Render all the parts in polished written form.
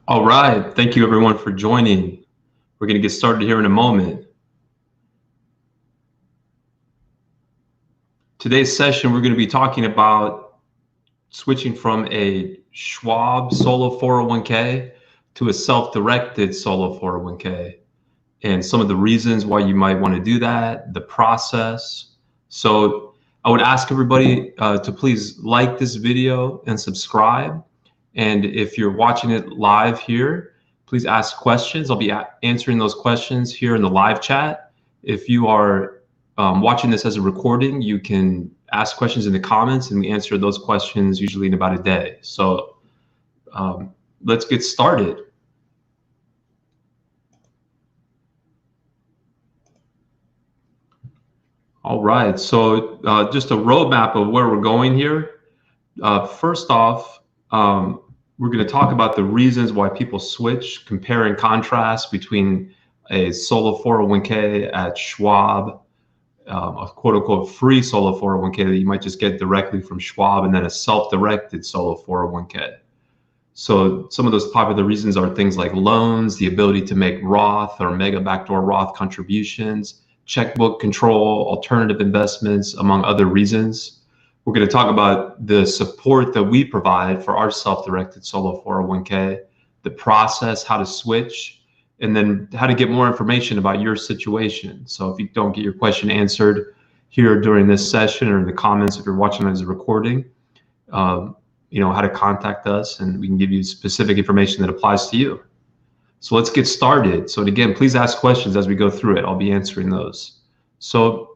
All right. Thank you, everyone, for joining. We're going to get started here in a moment. Today's session, we're going to be talking about switching from a Schwab solo 401k to a self-directed solo 401k and some of the reasons why you might want to do that, the process. So I would ask everybody to please like this video and subscribe. And if you're watching it live here, please ask questions. I'll be answering those questions here in the live chat. If you are watching this as a recording, you can ask questions in the comments and we answer those questions usually in about a day. So let's get started. All right, so just a roadmap of where we're going here. First off, we're going to talk about the reasons why people switch, compare and contrast between a solo 401k at Schwab, a quote unquote free solo 401k that you might just get directly from Schwab, and then a self-directed solo 401k. So some of those popular reasons are things like loans, the ability to make Roth or Mega Backdoor Roth contributions, checkbook control, alternative investments, among other reasons. We're going to talk about the support that we provide for our self-directed solo 401k, the process, how to switch, and then how to get more information about your situation. So if you don't get your question answered here during this session or in the comments, if you're watching as a recording, you know how to contact us and we can give you specific information that applies to you. So let's get started. So again, please ask questions as we go through it. I'll be answering those. So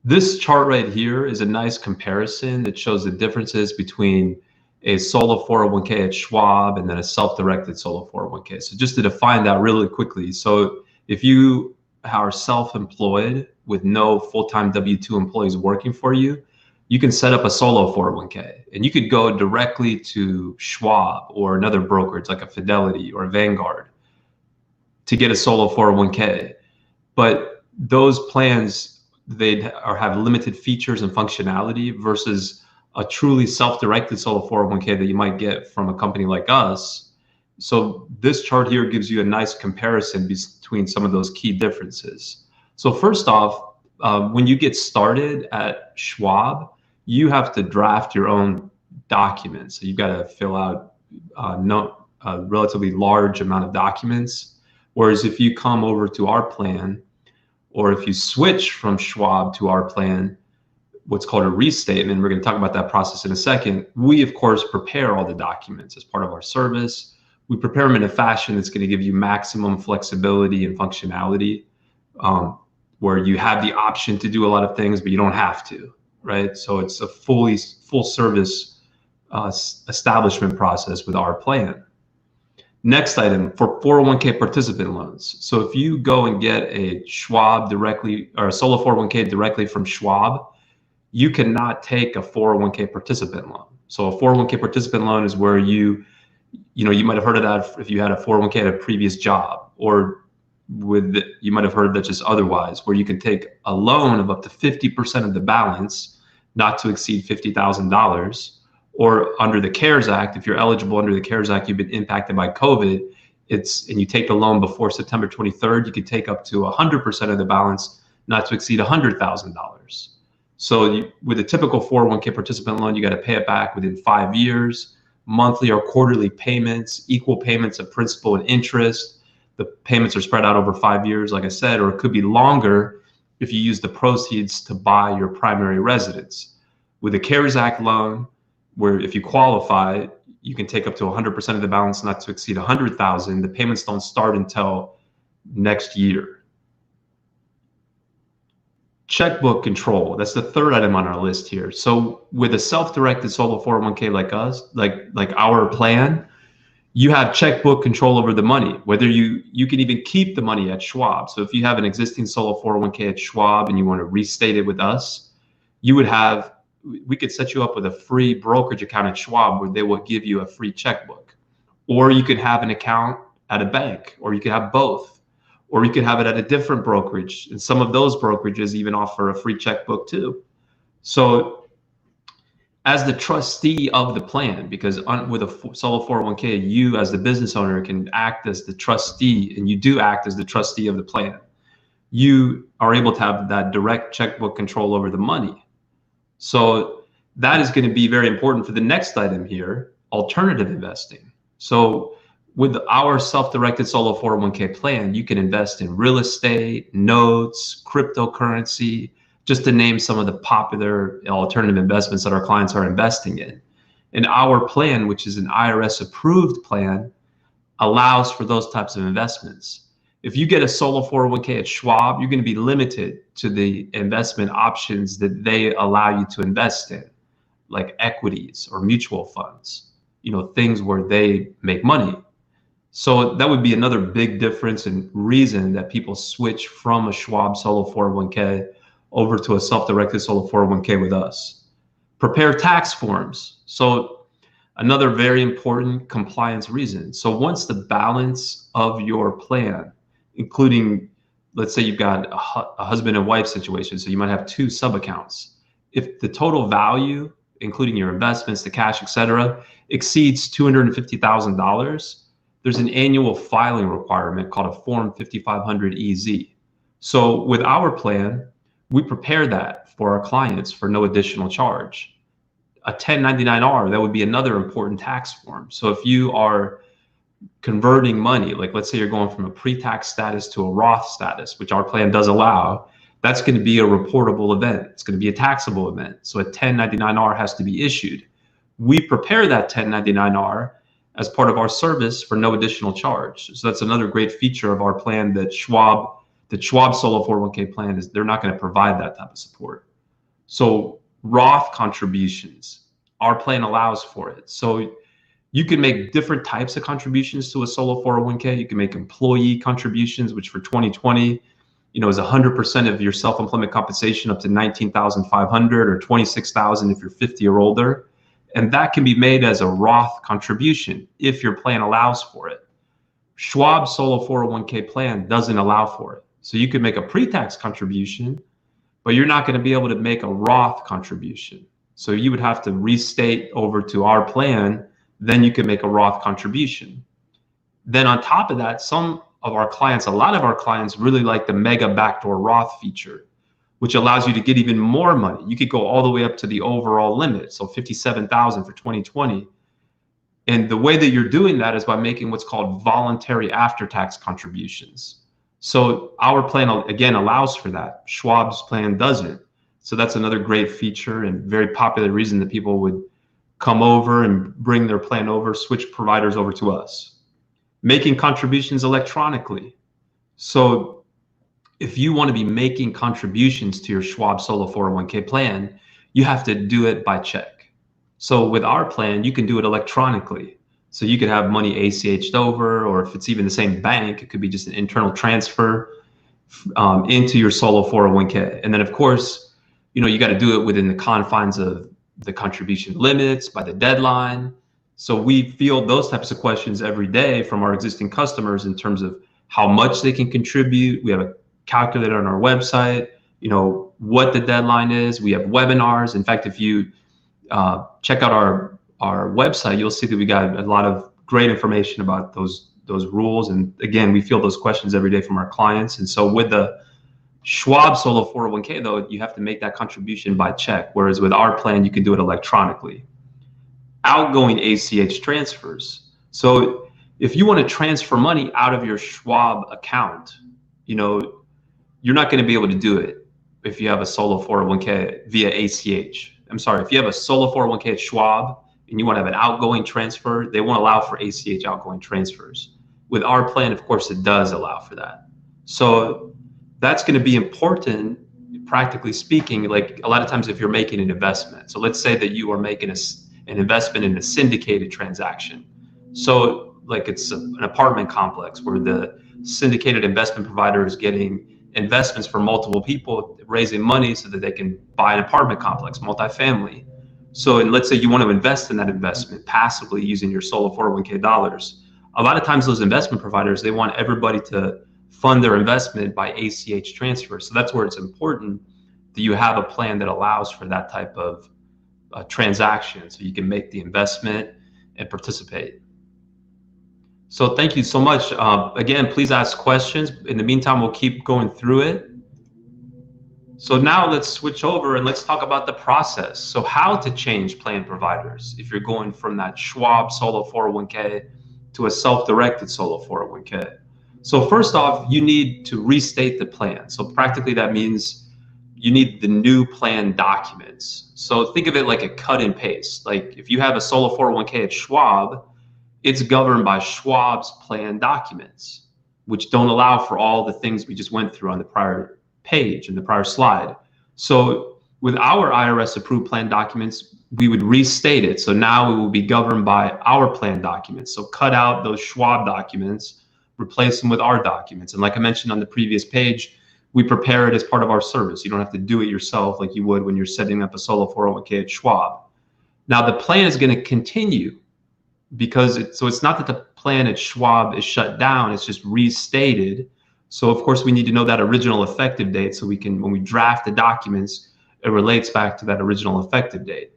this chart right here is a nice comparison that shows the differences between a solo 401k at Schwab and then a self-directed solo 401k. So just to define that really quickly. So if you are self-employed with no full-time W-2 employees working for you, you can set up a solo 401k and you could go directly to Schwab or another brokerage like a Fidelity or a Vanguard to get a solo 401k. But those plans, they have limited features and functionality versus a truly self-directed solo 401k that you might get from a company like us. So this chart here gives you a nice comparison between some of those key differences. So first off, when you get started at Schwab, you have to draft your own documents. So you've got to fill out a relatively large amount of documents. Whereas if you come over to our plan, or if you switch from Schwab to our plan, what's called a restatement, we're going to talk about that process in a second. We, of course, prepare all the documents as part of our service. We prepare them in a fashion that's going to give you maximum flexibility and functionality, where you have the option to do a lot of things, but you don't have to. Right? So it's a full service establishment process with our plan. Next item, for 401k participant loans. So if you go and get a Schwab directly or a solo 401k directly from Schwab, you cannot take a 401k participant loan. So a 401k participant loan is where you might have heard of that if you had a 401k at a previous job, or you might have heard that just otherwise, where you can take a loan of up to 50% of the balance, not to exceed $50,000, or under the CARES Act, if you're eligible under the CARES Act, you've been impacted by COVID, and you take the loan before September 23rd, you can take up to 100% of the balance, not to exceed $100,000. So with a typical 401k participant loan, you got to pay it back within 5 years, monthly or quarterly payments, equal payments of principal and interest. The payments are spread out over 5 years, like I said, or it could be longer if you use the proceeds to buy your primary residence. With a CARES Act loan, where if you qualify, you can take up to 100% of the balance, not to exceed $100,000. The payments don't start until next year. Checkbook control, that's the third item on our list here. So with a self-directed solo 401k like us, like our plan, you have checkbook control over the money, whether you can even keep the money at Schwab. So if you have an existing solo 401k at Schwab and you want to restate it with us, we could set you up with a free brokerage account at Schwab where they will give you a free checkbook. Or you could have an account at a bank, or you could have both, or you could have it at a different brokerage. And some of those brokerages even offer a free checkbook too. So as the trustee of the plan, because with a solo 401k, you as the business owner can act as the trustee, and you do act as the trustee of the plan. You are able to have that direct checkbook control over the money. So that is going to be very important for the next item here, alternative investing. So with our self-directed solo 401k plan, you can invest in real estate, notes, cryptocurrency, just to name some of the popular alternative investments that our clients are investing in. And our plan, which is an IRS approved plan, allows for those types of investments. If you get a solo 401k at Schwab, you're going to be limited to the investment options that they allow you to invest in, like equities or mutual funds, things where they make money. So that would be another big difference and reason that people switch from a Schwab solo 401k over to a self-directed solo 401k with us. Prepare tax forms. So another very important compliance reason. So once the balance of your plan, including, let's say you've got a husband and wife situation, so you might have 2 sub-accounts. If the total value, including your investments, the cash, etc., exceeds $250,000, there's an annual filing requirement called a Form 5500 EZ. So with our plan, we prepare that for our clients for no additional charge. A 1099-R, that would be another important tax form. So if you are converting money, like let's say you're going from a pre-tax status to a Roth status, which our plan does allow, that's going to be a reportable event. It's going to be a taxable event. So a 1099-R has to be issued. We prepare that 1099-R as part of our service for no additional charge. So that's another great feature of our plan that the Schwab solo 401k plan is, they're not going to provide that type of support. So Roth contributions, our plan allows for it. So you can make different types of contributions to a solo 401k. You can make employee contributions, which for 2020, is 100% of your self-employment compensation up to $19,500 or $26,000 if you're 50 or older. And that can be made as a Roth contribution if your plan allows for it. Schwab solo 401k plan doesn't allow for it. So you could make a pre-tax contribution, but you're not going to be able to make a Roth contribution. So you would have to restate over to our plan, then you could make a Roth contribution. Then on top of that, a lot of our clients really like the Mega Backdoor Roth feature, which allows you to get even more money. You could go all the way up to the overall limit, so $57,000 for 2020. And the way that you're doing that is by making what's called voluntary after-tax contributions. So our plan, again, allows for that. Schwab's plan doesn't. So that's another great feature and very popular reason that people would come over and bring their plan over, switch providers over to us. Making contributions electronically. So if you want to be making contributions to your Schwab solo 401k plan, you have to do it by check. So with our plan, you can do it electronically. So you could have money ACH'd over, or if it's even the same bank, it could be just an internal transfer into your solo 401k. And then of course, you got to do it within the confines of the contribution limits, by the deadline. So we field those types of questions every day from our existing customers in terms of how much they can contribute. We have a calculator on our website, what the deadline is. We have webinars. In fact, if you check out our website, you'll see that we got a lot of great information about those rules. And again, we field those questions every day from our clients. And so with the Schwab solo 401k, though, you have to make that contribution by check, whereas with our plan, you can do it electronically. Outgoing ACH transfers. So if you want to transfer money out of your Schwab account, you're not going to be able to do it if you have a solo 401k via ACH. I'm sorry, if you have a solo 401k at Schwab and you want to have an outgoing transfer, they won't allow for ACH outgoing transfers. With our plan, of course, it does allow for that. So that's going to be important, practically speaking. Like a lot of times if you're making an investment, so let's say that you are making an investment in a syndicated transaction. So like it's an apartment complex where the syndicated investment provider is getting investments for multiple people, raising money so that they can buy an apartment complex, multifamily. So, and let's say you want to invest in that investment passively using your solo 401k dollars. A lot of times those investment providers, they want everybody to fund their investment by ACH transfer. So that's where it's important that you have a plan that allows for that type of transaction so you can make the investment and participate. So thank you so much. Again, please ask questions. In the meantime, we'll keep going through it. So now let's switch over and let's talk about the process. So how to change plan providers if you're going from that Schwab solo 401k to a self-directed solo 401k. So first off, you need to restate the plan. So practically that means you need the new plan documents. So think of it like a cut and paste. Like if you have a solo 401k at Schwab, it's governed by Schwab's plan documents, which don't allow for all the things we just went through on the prior page in the prior slide. So with our IRS approved plan documents, we would restate it. So now it will be governed by our plan documents. So cut out those Schwab documents, replace them with our documents. And like I mentioned on the previous page, we prepare it as part of our service. You don't have to do it yourself like you would when you're setting up a solo 401k at Schwab. Now the plan is going to continue because it's not that the plan at Schwab is shut down, it's just restated. So of course we need to know that original effective date so we can, when we draft the documents, it relates back to that original effective date.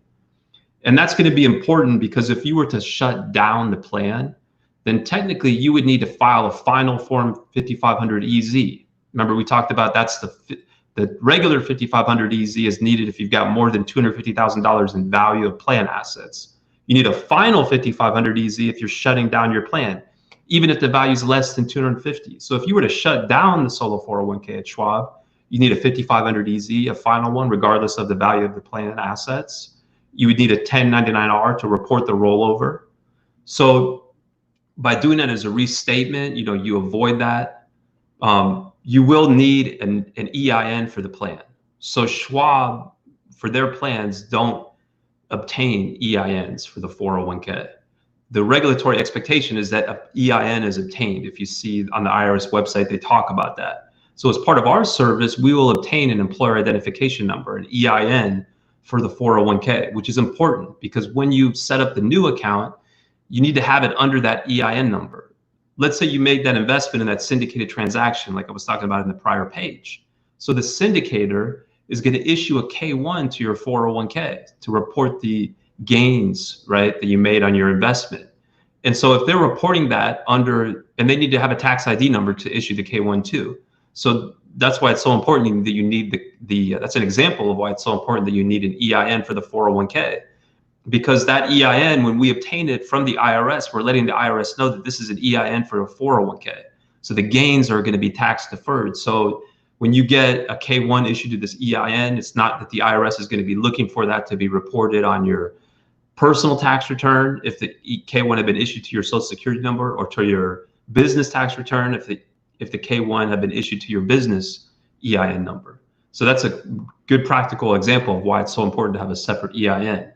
And that's going to be important because if you were to shut down the plan, then technically you would need to file a final form 5500 EZ. Remember we talked about that's the regular 5500 EZ is needed if you've got more than $250,000 in value of plan assets. You need a final 5500 EZ if you're shutting down your plan, even if the value is less than 250. So if you were to shut down the solo 401k at Schwab, you need a 5500 EZ, a final one, regardless of the value of the plan assets. You would need a 1099-R to report the rollover. So by doing that as a restatement, you avoid that. You will need an EIN for the plan. So Schwab, for their plans, don't obtain EINs for the 401k. The regulatory expectation is that an EIN is obtained. If you see on the IRS website, they talk about that. So as part of our service, we will obtain an employer identification number, an EIN for the 401k, which is important because when you set up the new account, you need to have it under that EIN number. Let's say you made that investment in that syndicated transaction, like I was talking about in the prior page. So the syndicator is going to issue a K-1 to your 401k to report the gains, right, that you made on your investment. And so if they're reporting that under, and they need to have a tax ID number to issue the K-1 too. So that's why it's so important that you need that's an example of why it's so important that you need an EIN for the 401k. Because that EIN, when we obtain it from the IRS, we're letting the IRS know that this is an EIN for a 401k. So the gains are going to be tax deferred. So when you get a K-1 issued to this EIN, it's not that the IRS is going to be looking for that to be reported on your personal tax return if the K-1 had been issued to your social security number, or to your business tax return if the K-1 had been issued to your business EIN number. So that's a good practical example of why it's so important to have a separate EIN.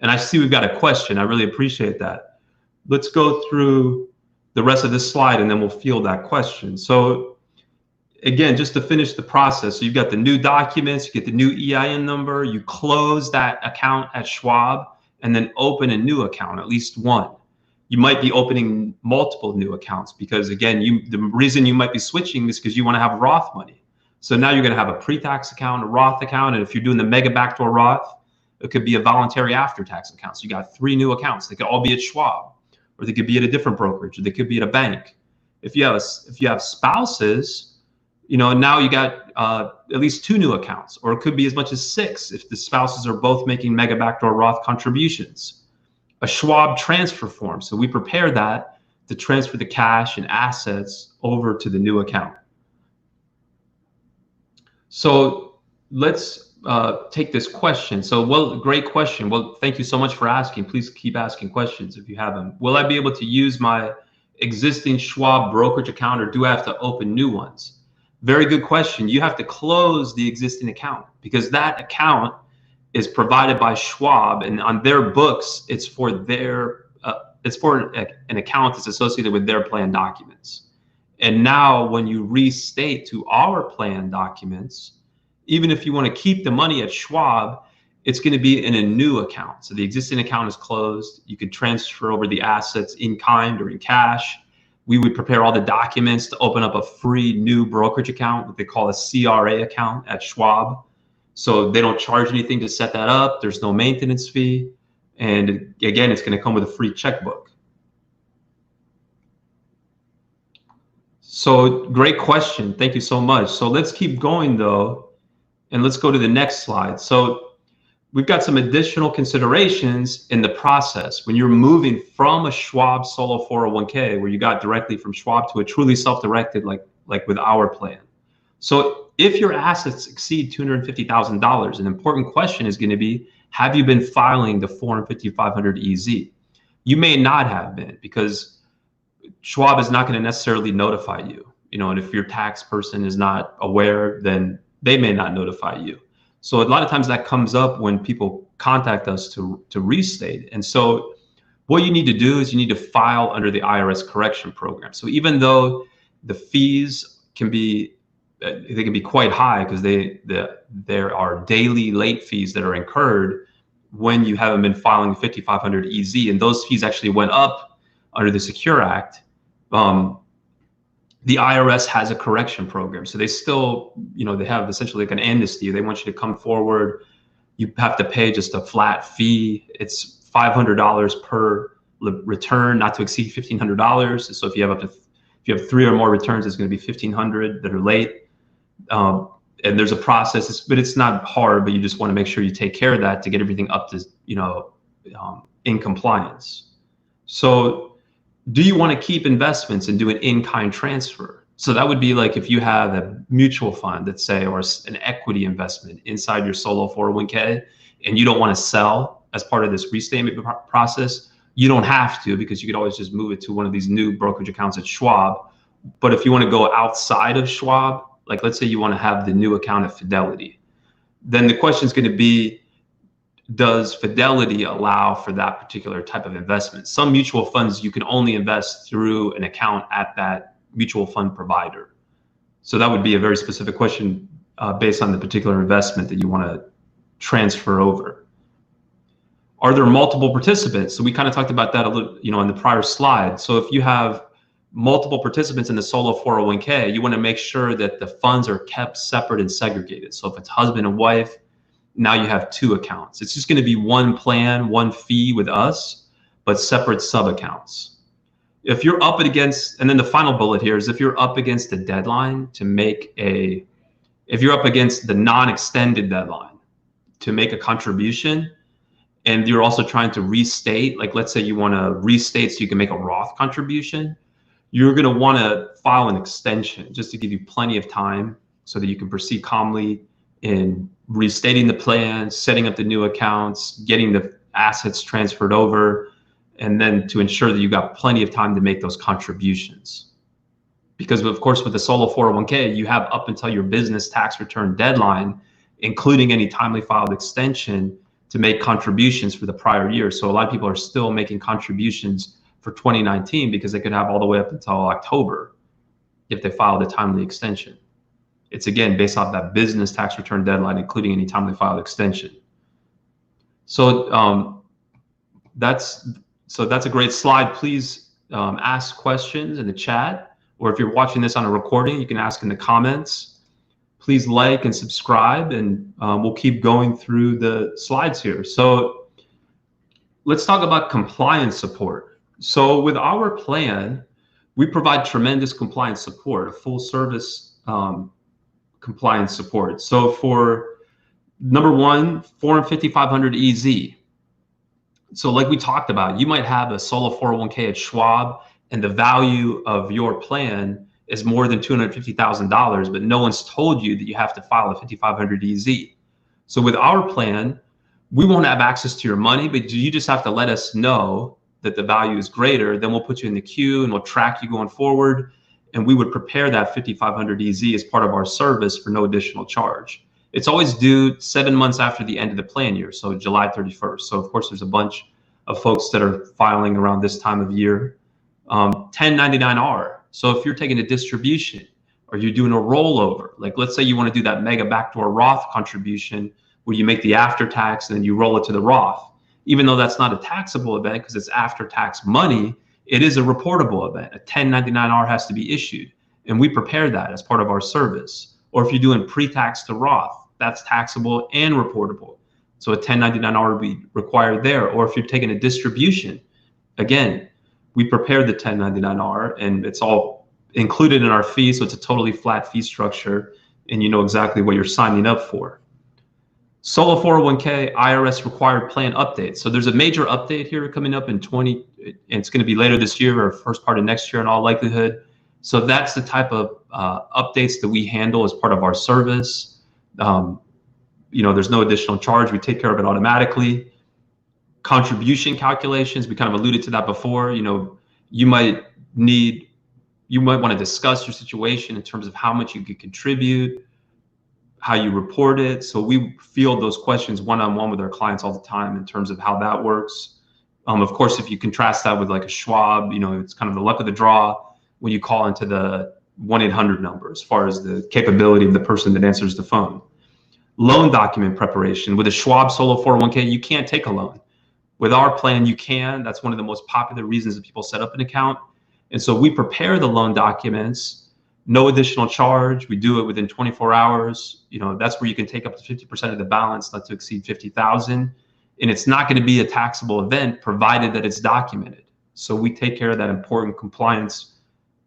And I see we've got a question. I really appreciate that. Let's go through the rest of this slide and then we'll field that question. So again, just to finish the process, so you've got the new documents, you get the new EIN number, you close that account at Schwab, and then open a new account, at least one. You might be opening multiple new accounts because, again, the reason you might be switching is because you want to have Roth money. So now you're going to have a pre-tax account, a Roth account, and if you're doing the Mega Backdoor Roth, it could be a voluntary after-tax account. So you got 3 new accounts. They could all be at Schwab, or they could be at a different brokerage, or they could be at a bank. If you have spouses, now you got at least 2 new accounts, or it could be as much as 6 if the spouses are both making Mega Backdoor Roth contributions. A Schwab transfer form. So we prepare that to transfer the cash and assets over to the new account. So let's take this question. So, well, great question. Well, thank you so much for asking. Please keep asking questions if you have them. Will I be able to use my existing Schwab brokerage account, or do I have to open new ones? Very good question. You have to close the existing account because that account is provided by Schwab, and on their books, it's for an account that's associated with their plan documents. And now when you restate to our plan documents, even if you want to keep the money at Schwab, it's going to be in a new account. So the existing account is closed. You could transfer over the assets in kind or in cash. We would prepare all the documents to open up a free new brokerage account, what they call a CRA account at Schwab. So they don't charge anything to set that up. There's no maintenance fee. And again, it's going to come with a free checkbook. So great question. Thank you so much. So let's keep going though, and let's go to the next slide. So we've got some additional considerations in the process when you're moving from a Schwab solo 401k where you got directly from Schwab to a truly self-directed like with our plan. So if your assets exceed $250,000, an important question is going to be, have you been filing the 450 500 EZ? You may not have been, because Schwab is not going to necessarily notify you, and if your tax person is not aware, then they may not notify you. So a lot of times that comes up when people contact us to restate. And so what you need to do is you need to file under the IRS correction program. So even though the fees can be quite high, because there are daily late fees that are incurred when you haven't been filing 5500 EZ, and those fees actually went up under the Secure Act. The IRS has a correction program, so they still, they have essentially like an amnesty. They want you to come forward. You have to pay just a flat fee. It's $500 per return, not to exceed $1,500. So if you have 3 or more returns, it's going to be $1,500 that are late. And there's a process, but it's not hard, but you just want to make sure you take care of that to get everything up to, in compliance. So do you want to keep investments and do an in-kind transfer? So that would be like if you have a mutual fund, let's say, or an equity investment inside your solo 401k, and you don't want to sell as part of this restatement process, you don't have to, because you could always just move it to one of these new brokerage accounts at Schwab. But if you want to go outside of Schwab, like let's say you want to have the new account at Fidelity, then the question is going to be, does Fidelity allow for that particular type of investment? Some mutual funds, you can only invest through an account at that mutual fund provider. So that would be a very specific question based on the particular investment that you want to transfer over. Are there multiple participants? So we kind of talked about that a little, in the prior slide. So if you have multiple participants in the solo 401k, you want to make sure that the funds are kept separate and segregated. So if it's husband and wife, now you have 2 accounts. It's just going to be one plan, one fee with us, but separate sub accounts. If you're up against, and then the final bullet here is if you're up against the deadline to make if you're up against the non-extended deadline to make a contribution, and you're also trying to restate, like let's say you want to restate so you can make a Roth contribution, you're going to want to file an extension just to give you plenty of time so that you can proceed calmly in restating the plan, setting up the new accounts, getting the assets transferred over, and then to ensure that you got plenty of time to make those contributions. Because of course, with the solo 401k, you have up until your business tax return deadline, including any timely filed extension, to make contributions for the prior year. So a lot of people are still making contributions for 2019 because they could have all the way up until October if they filed a timely extension. It's again based off that business tax return deadline, including any timely filed extension. So that's a great slide. Please ask questions in the chat, or if you're watching this on a recording, you can ask in the comments. Please like and subscribe, and we'll keep going through the slides here. So let's talk about compliance support. So with our plan, we provide tremendous compliance support, a full service compliance support. So for number one, 450 500 EZ. So like we talked about, you might have a solo 401k at Schwab, and the value of your plan is more than $250,000, but no one's told you that you have to file a 5500 EZ. So with our plan, we won't have access to your money, but you just have to let us know that the value is greater. Then we'll put you in the queue and we'll track you going forward. And we would prepare that 5500 EZ as part of our service for no additional charge. It's always due 7 months after the end of the plan year, so July 31st. So of course, there's a bunch of folks that are filing around this time of year. 1099-R. So if you're taking a distribution or you're doing a rollover, like let's say you want to do that Mega Backdoor Roth contribution where you make the after tax and then you roll it to the Roth, even though that's not a taxable event because it's after tax money, it is a reportable event. A 1099-R has to be issued, and we prepare that as part of our service. Or if you're doing pre-tax to Roth, that's taxable and reportable. So a 1099-R would be required there. Or if you're taking a distribution, again, we prepared the 1099-R and it's all included in our fee. So it's a totally flat fee structure and you know exactly what you're signing up for. Solo 401k IRS required plan update. So there's a major update here coming up in and it's going to be later this year or first part of next year in all likelihood. So that's the type of updates that we handle as part of our service. You know, there's no additional charge. We take care of it automatically. Contribution calculations, we kind of alluded to that before. You know, you might want to discuss your situation in terms of how much you could contribute, how you report it. So we field those questions one-on-one with our clients all the time in terms of how that works. Of course, if you contrast that with like a Schwab, you know, it's kind of the luck of the draw when you call into the 1-800 number as far as the capability of the person that answers the phone. Loan document preparation. With a Schwab Solo 401k, you can't take a loan. With our plan, you can. That's one of the most popular reasons that people set up an account. And so we prepare the loan documents, no additional charge. We do it within 24 hours. You know, that's where you can take up to 50% of the balance, not to exceed 50,000. And it's not going to be a taxable event provided that it's documented. So we take care of that important compliance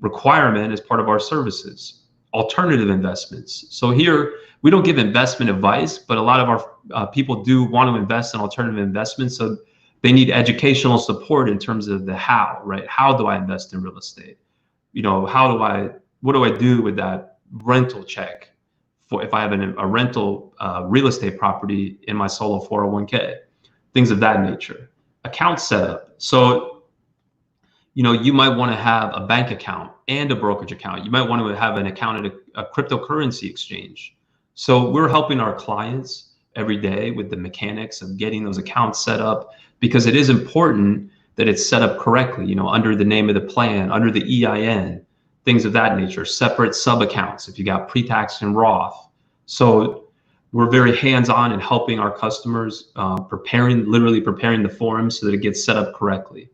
requirement as part of our services. Alternative investments. So here, we don't give investment advice, but a lot of our people do want to invest in alternative investments. So they need educational support in terms of the how, right? How do I invest in real estate? You know, what do I do with that rental check for if I have a rental real estate property in my solo 401k, things of that nature. Account setup. So, you know, you might want to have a bank account and a brokerage account. You might want to have an account at a cryptocurrency exchange. So we're helping our clients every day with the mechanics of getting those accounts set up, because it is important that it's set up correctly, you know, under the name of the plan, under the EIN, things of that nature, separate sub accounts if you got pre-tax and Roth. So we're very hands-on in helping our customers literally preparing the forms so that it gets set up correctly.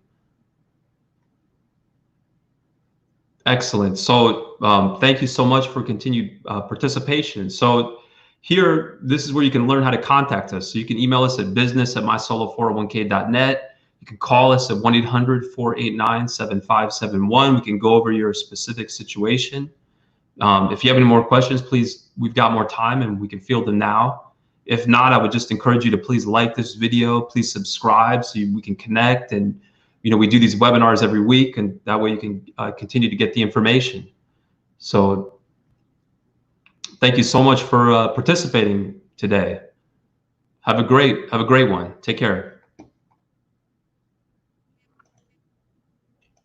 Excellent. So thank you so much for continued participation. So here, this is where you can learn how to contact us. So you can email us at business@mysolo401k.net. You can call us at 1-800-489-7571. We can go over your specific situation. If you have any more questions, please, we've got more time and we can field them now. If not, I would just encourage you to please like this video, please subscribe so we can connect. And, you know, we do these webinars every week and that way you can continue to get the information. So thank you so much for participating today. Have a great one. Take care.